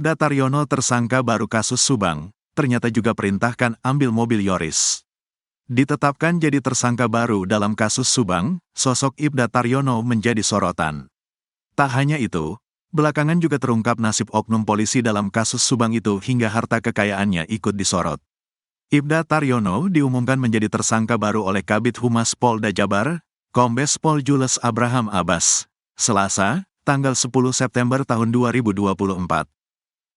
Ibda Taryono tersangka baru kasus Subang, ternyata juga perintahkan ambil mobil Yoris. Ditetapkan jadi tersangka baru dalam kasus Subang, sosok Ibda Taryono menjadi sorotan. Tak hanya itu, belakangan juga terungkap nasib oknum polisi dalam kasus Subang itu hingga harta kekayaannya ikut disorot. Ibda Taryono diumumkan menjadi tersangka baru oleh Kabid Humas Polda Jabar, Kombes Pol Jules Abraham Abbas, Selasa, tanggal 10 September tahun 2024.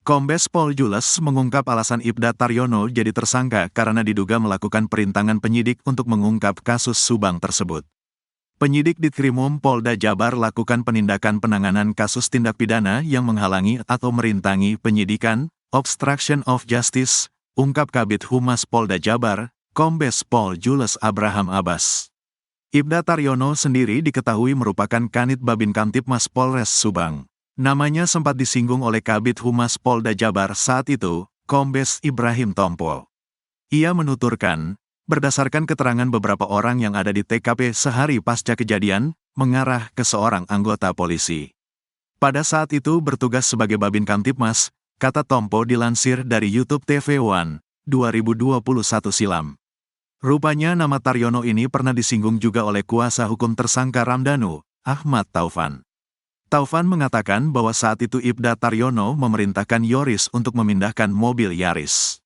Kombes Pol Jules mengungkap alasan Ibda Taryono jadi tersangka karena diduga melakukan perintangan penyidik untuk mengungkap kasus Subang tersebut. Penyidik Ditkrimum Polda Jabar lakukan penindakan penanganan kasus tindak pidana yang menghalangi atau merintangi penyidikan, obstruction of justice, ungkap Kabid Humas Polda Jabar, Kombes Pol Jules Abraham Abbas. Ibda Taryono sendiri diketahui merupakan Kanit Babin Kamtibmas Polres Subang. Namanya sempat disinggung oleh Kabid Humas Polda Jabar saat itu, Kombes Ibrahim Tompo. Ia menuturkan, berdasarkan keterangan beberapa orang yang ada di TKP sehari pasca kejadian, mengarah ke seorang anggota polisi. Pada saat itu bertugas sebagai Babin Kamtibmas, kata Tompo dilansir dari YouTube TV One, 2021 silam. Rupanya nama Taryono ini pernah disinggung juga oleh kuasa hukum tersangka Ramdhanu, Ahmad Taufan. Taufan mengatakan bahwa saat itu Ibda Taryono memerintahkan Yoris untuk memindahkan mobil Yaris.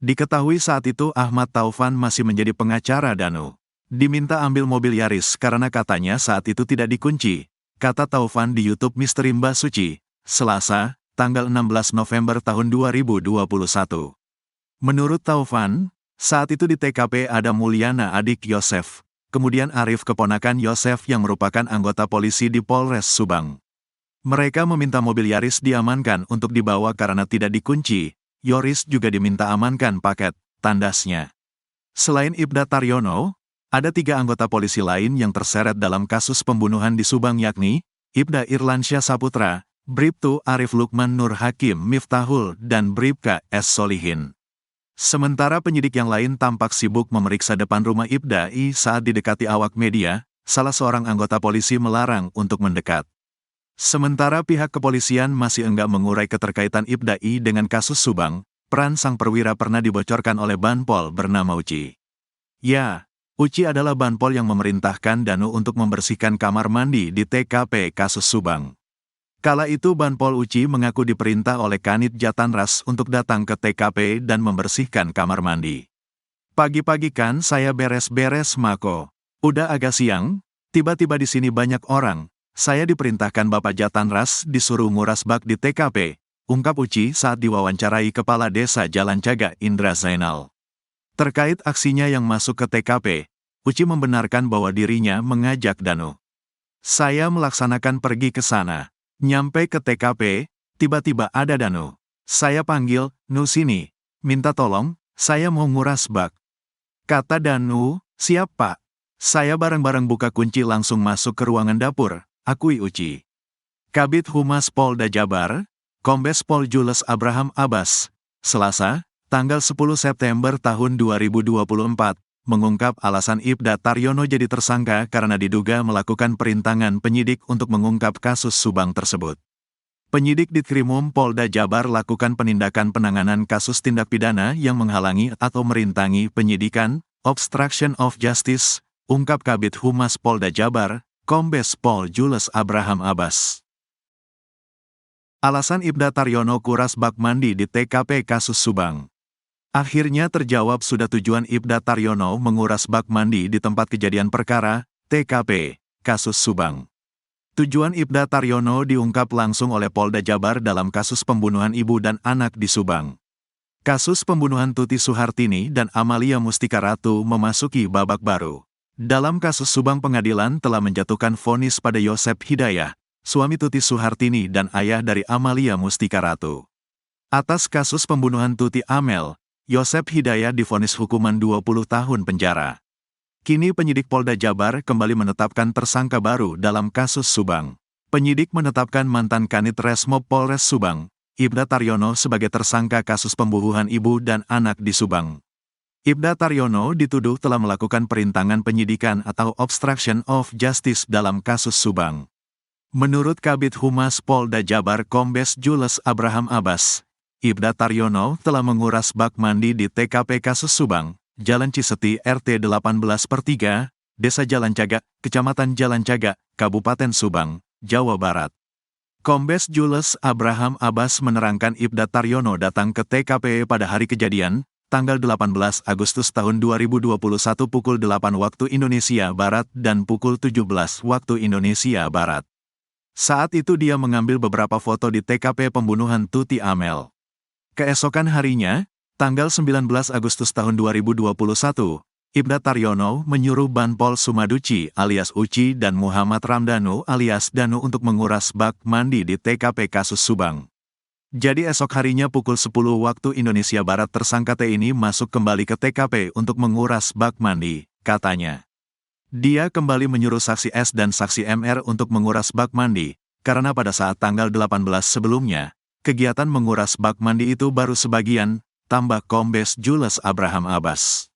Diketahui saat itu Ahmad Taufan masih menjadi pengacara Danu. Diminta ambil mobil Yaris karena katanya saat itu tidak dikunci, kata Taufan di YouTube Misteri Mbak Suci, Selasa, tanggal 16 November tahun 2021. Menurut Taufan, saat itu di TKP ada Mulyana adik Yosef, kemudian Arif keponakan Yosef yang merupakan anggota polisi di Polres Subang. Mereka meminta mobil Yaris diamankan untuk dibawa karena tidak dikunci. Yoris juga diminta amankan paket, tandasnya. Selain Ibda Taryono, ada 3 anggota polisi lain yang terseret dalam kasus pembunuhan di Subang yakni Ibda Irlansyah Saputra, Bribtu Arif Lukman Nur Hakim Miftahul dan Bribka S. Solihin. Sementara penyidik yang lain tampak sibuk memeriksa depan rumah Ibda I saat didekati awak media, salah seorang anggota polisi melarang untuk mendekat. Sementara pihak kepolisian masih enggan mengurai keterkaitan Ibda I dengan kasus Subang, peran sang perwira pernah dibocorkan oleh Banpol bernama Uci. Ya, Uci adalah Banpol yang memerintahkan Danu untuk membersihkan kamar mandi di TKP kasus Subang. Kala itu Banpol Uci mengaku diperintah oleh Kanit Jatanras untuk datang ke TKP dan membersihkan kamar mandi. Pagi-pagi kan saya beres-beres Mako. Udah agak siang, tiba-tiba di sini banyak orang. Saya diperintahkan Bapak Jatanras disuruh nguras bak di TKP, ungkap Uci saat diwawancarai Kepala Desa Jalan Caga Indra Zainal. Terkait aksinya yang masuk ke TKP, Uci membenarkan bahwa dirinya mengajak Danu. Saya melaksanakan pergi ke sana. Nyampe ke TKP, tiba-tiba ada Danu. Saya panggil, Nu sini. Minta tolong, saya mau nguras bak. Kata Danu, siap Pak. Saya bareng-bareng buka kunci langsung masuk ke ruangan dapur, akui Uci. Kabid Humas Polda Jabar, Kombes Pol Jules Abraham Abbas, Selasa, tanggal 10 September tahun 2024, mengungkap alasan Ibda Taryono jadi tersangka karena diduga melakukan perintangan penyidik untuk mengungkap kasus Subang tersebut. Penyidik Ditkrimum Polda Jabar lakukan penindakan penanganan kasus tindak pidana yang menghalangi atau merintangi penyidikan, obstruction of justice, ungkap Kabid Humas Polda Jabar, Kombes Pol Jules Abraham Abbas. Alasan Ibda Taryono kuras bak mandi di TKP kasus Subang. Akhirnya terjawab sudah tujuan Ibda Taryono menguras bak mandi di tempat kejadian perkara, TKP, kasus Subang. Tujuan Ibda Taryono diungkap langsung oleh Polda Jabar dalam kasus pembunuhan ibu dan anak di Subang. Kasus pembunuhan Tuti Suhartini dan Amalia Mustika Ratu memasuki babak baru. Dalam kasus Subang pengadilan telah menjatuhkan vonis pada Yosep Hidayah, suami Tuti Suhartini dan ayah dari Amalia Mustika Ratu. Atas kasus pembunuhan Tuti Amel, Yosep Hidayah divonis hukuman 20 tahun penjara. Kini penyidik Polda Jabar kembali menetapkan tersangka baru dalam kasus Subang. Penyidik menetapkan mantan Kanit Resmob Polres Subang, Ibda Taryono sebagai tersangka kasus pembunuhan ibu dan anak di Subang. Ibda Taryono dituduh telah melakukan perintangan penyidikan atau obstruction of justice dalam kasus Subang. Menurut Kabid Humas Polda Jabar Kombes Jules Abraham Abbas, Ibda Taryono telah menguras bak mandi di TKP kasus Subang, Jalan Ciseti RT 18/3, Desa Jalan Cagak, Kecamatan Jalan Cagak, Kabupaten Subang, Jawa Barat. Kombes Jules Abraham Abbas menerangkan Ibda Taryono datang ke TKP pada hari kejadian, tanggal 18 Agustus tahun 2021 pukul 8 waktu Indonesia Barat dan pukul 17 waktu Indonesia Barat. Saat itu dia mengambil beberapa foto di TKP pembunuhan Tuti Amel. Keesokan harinya, tanggal 19 Agustus tahun 2021, Ibda Taryono menyuruh Banpol Sumaduci alias Uci dan Muhammad Ramdhanu alias Danu untuk menguras bak mandi di TKP kasus Subang. Jadi esok harinya pukul 10 waktu Indonesia Barat tersangka T ini masuk kembali ke TKP untuk menguras bak mandi, katanya. Dia kembali menyuruh saksi S dan saksi MR untuk menguras bak mandi, karena pada saat tanggal 18 sebelumnya, kegiatan menguras bak mandi itu baru sebagian, tambah Kombes Jules Abraham Abbas.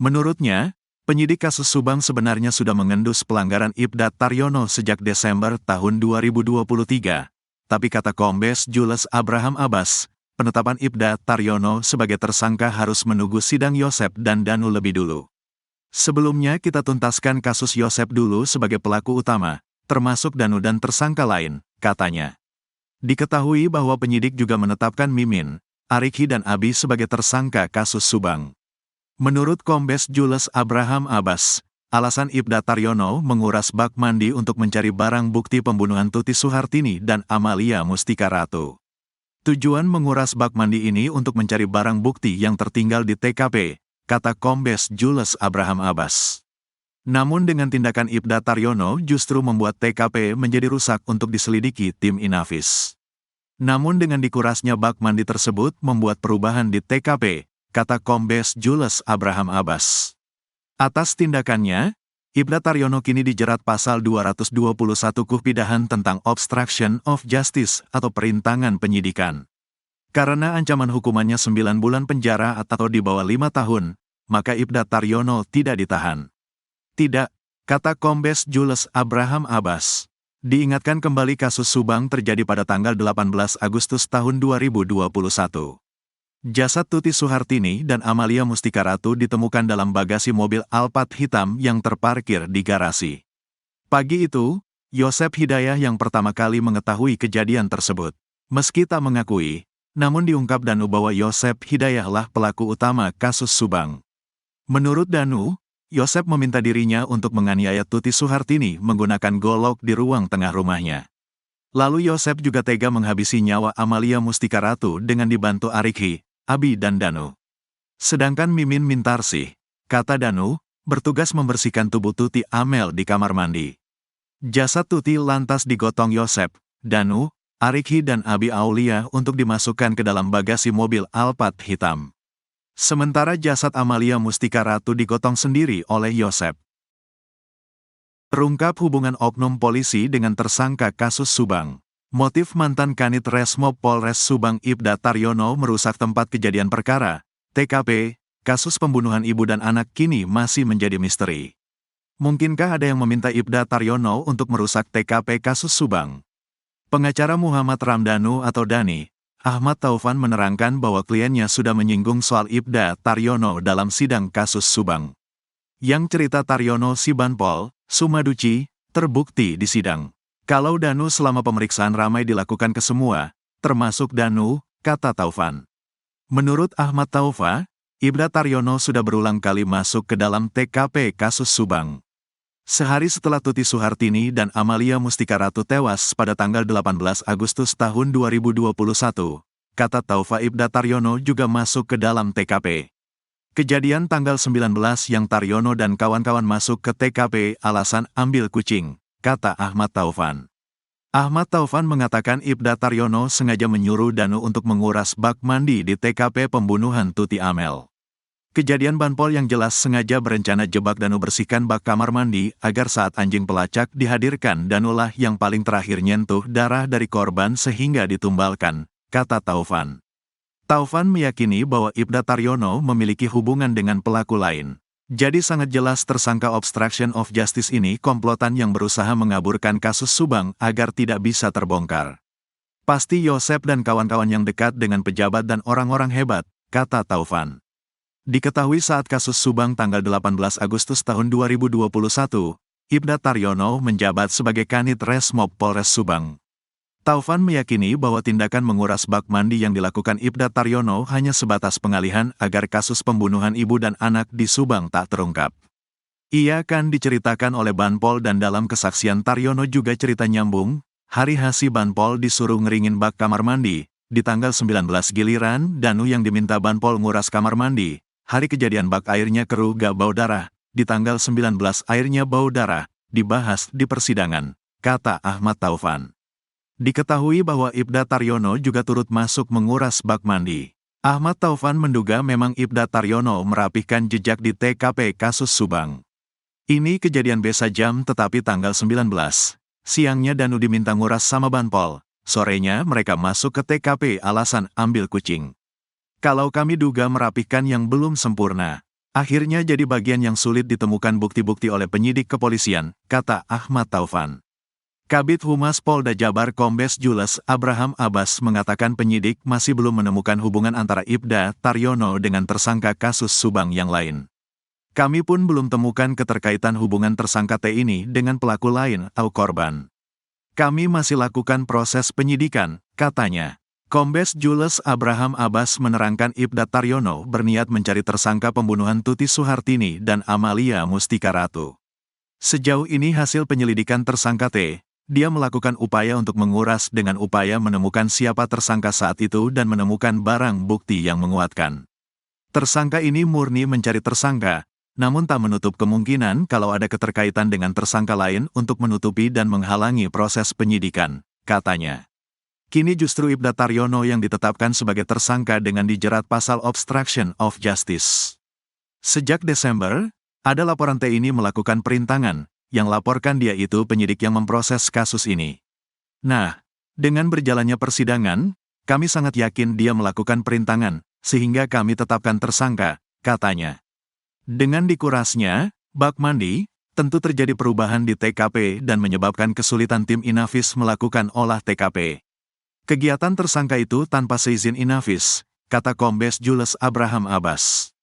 Menurutnya, penyidik kasus Subang sebenarnya sudah mengendus pelanggaran Ibda Taryono sejak Desember tahun 2023. Tapi kata Kombes Jules Abraham Abbas, penetapan Ibda Taryono sebagai tersangka harus menunggu sidang Yosep dan Danu lebih dulu. Sebelumnya kita tuntaskan kasus Yosep dulu sebagai pelaku utama, termasuk Danu dan tersangka lain, katanya. Diketahui bahwa penyidik juga menetapkan Mimin, Ariki dan Abi sebagai tersangka kasus Subang. Menurut Kombes Jules Abraham Abbas, alasan Ibda Taryono menguras bak mandi untuk mencari barang bukti pembunuhan Tuti Suhartini dan Amalia Mustika Ratu. Tujuan menguras bak mandi ini untuk mencari barang bukti yang tertinggal di TKP, kata Kombes Jules Abraham Abbas. Namun dengan tindakan Ibda Taryono justru membuat TKP menjadi rusak untuk diselidiki tim Inafis. Namun dengan dikurasnya bak mandi tersebut membuat perubahan di TKP, kata Kombes Jules Abraham Abbas. Atas tindakannya, Ibda Taryono kini dijerat pasal 221 KUH Pidahan tentang obstruction of justice atau perintangan penyidikan. Karena ancaman hukumannya 9 bulan penjara atau di bawah 5 tahun, maka Ibda Taryono tidak ditahan. Tidak, kata Kombes Jules Abraham Abbas. Diingatkan kembali kasus Subang terjadi pada tanggal 18 Agustus tahun 2021. Jasad Tuti Suhartini dan Amalia Mustika Ratu ditemukan dalam bagasi mobil Alphard hitam yang terparkir di garasi. Pagi itu, Yosep Hidayah yang pertama kali mengetahui kejadian tersebut. Meski tak mengakui, namun diungkap Danu bahwa Yosep Hidayahlah pelaku utama kasus Subang. Menurut Danu, Yosep meminta dirinya untuk menganiaya Tuti Suhartini menggunakan golok di ruang tengah rumahnya. Lalu Yosep juga tega menghabisi nyawa Amalia Mustika Ratu dengan dibantu Ariki, Abi dan Danu. Sedangkan Mimin Mintarsih, kata Danu, bertugas membersihkan tubuh Tuti Amel di kamar mandi. Jasad Tuti lantas digotong Yosep, Danu, Ariki dan Abi Aulia untuk dimasukkan ke dalam bagasi mobil Alphard hitam. Sementara jasad Amalia Mustika Ratu digotong sendiri oleh Yosep. Terungkap hubungan oknum polisi dengan tersangka kasus Subang. Motif mantan Kanit Resmob Polres Subang Ibda Taryono merusak tempat kejadian perkara, TKP, kasus pembunuhan ibu dan anak kini masih menjadi misteri. Mungkinkah ada yang meminta Ibda Taryono untuk merusak TKP kasus Subang? Pengacara Muhammad Ramdhanu atau Dani, Ahmad Taufan menerangkan bahwa kliennya sudah menyinggung soal Ibda Taryono dalam sidang kasus Subang. Yang cerita Taryono si Banpol, Sumaduci, terbukti di sidang. Kalau Danu selama pemeriksaan ramai dilakukan ke semua, termasuk Danu, kata Taufan. Menurut Ahmad Taufan, Ibda Taryono sudah berulang kali masuk ke dalam TKP kasus Subang. Sehari setelah Tuti Suhartini dan Amalia Mustika Ratu tewas pada tanggal 18 Agustus tahun 2021, kata Taufa Ibda Taryono juga masuk ke dalam TKP. Kejadian tanggal 19 yang Taryono dan kawan-kawan masuk ke TKP alasan ambil kucing, kata Ahmad Taufan. Ahmad Taufan mengatakan Ibda Taryono sengaja menyuruh Danu untuk menguras bak mandi di TKP pembunuhan Tuti Amel. Kejadian Banpol yang jelas sengaja berencana jebak Danu bersihkan bak kamar mandi agar saat anjing pelacak dihadirkan Danulah yang paling terakhir nyentuh darah dari korban sehingga ditumbalkan, kata Taufan. Taufan meyakini bahwa Ibda Taryono memiliki hubungan dengan pelaku lain. Jadi sangat jelas tersangka obstruction of justice ini komplotan yang berusaha mengaburkan kasus Subang agar tidak bisa terbongkar. Pasti Yosep dan kawan-kawan yang dekat dengan pejabat dan orang-orang hebat, kata Taufan. Diketahui saat kasus Subang tanggal 18 Agustus tahun 2021, Ibda Taryono menjabat sebagai Kanit Resmob Polres Subang. Taufan meyakini bahwa tindakan menguras bak mandi yang dilakukan Ibda Taryono hanya sebatas pengalihan agar kasus pembunuhan ibu dan anak di Subang tak terungkap. Ia kan diceritakan oleh Banpol dan dalam kesaksian Taryono juga cerita nyambung, hari Hasi Banpol disuruh ngeringin bak kamar mandi, di tanggal 19 giliran Danu yang diminta Banpol nguras kamar mandi, hari kejadian bak airnya keruh gak bau darah, di tanggal 19 airnya bau darah, dibahas di persidangan, kata Ahmad Taufan. Diketahui bahwa Ibda Taryono juga turut masuk menguras bak mandi. Ahmad Taufan menduga memang Ibda Taryono merapihkan jejak di TKP kasus Subang. Ini kejadian besa jam tetapi tanggal 19. Siangnya Danu diminta nguras sama Banpol. Sorenya mereka masuk ke TKP alasan ambil kucing. Kalau kami duga merapihkan yang belum sempurna. Akhirnya jadi bagian yang sulit ditemukan bukti-bukti oleh penyidik kepolisian, kata Ahmad Taufan. Kabid Humas Polda Jabar Kombes Jules Abraham Abbas mengatakan penyidik masih belum menemukan hubungan antara Ibda Taryono dengan tersangka kasus Subang yang lain. Kami pun belum temukan keterkaitan hubungan tersangka T ini dengan pelaku lain atau korban. Kami masih lakukan proses penyidikan, katanya. Kombes Jules Abraham Abbas menerangkan Ibda Taryono berniat mencari tersangka pembunuhan Tuti Suhartini dan Amalia Mustika Ratu. Sejauh ini hasil penyelidikan tersangka T, dia melakukan upaya untuk menguras dengan upaya menemukan siapa tersangka saat itu dan menemukan barang bukti yang menguatkan. Tersangka ini murni mencari tersangka, namun tak menutup kemungkinan kalau ada keterkaitan dengan tersangka lain untuk menutupi dan menghalangi proses penyidikan, katanya. Kini justru Ibda Taryono yang ditetapkan sebagai tersangka dengan dijerat pasal obstruction of justice. Sejak Desember, ada laporan T ini melakukan perintangan, yang laporkan dia itu penyidik yang memproses kasus ini. Nah, dengan berjalannya persidangan, kami sangat yakin dia melakukan perintangan, sehingga kami tetapkan tersangka, katanya. Dengan dikurasnya bak mandi, tentu terjadi perubahan di TKP dan menyebabkan kesulitan tim Inafis melakukan olah TKP. Kegiatan tersangka itu tanpa seizin Inafis, kata Kombes Jules Abraham Abbas.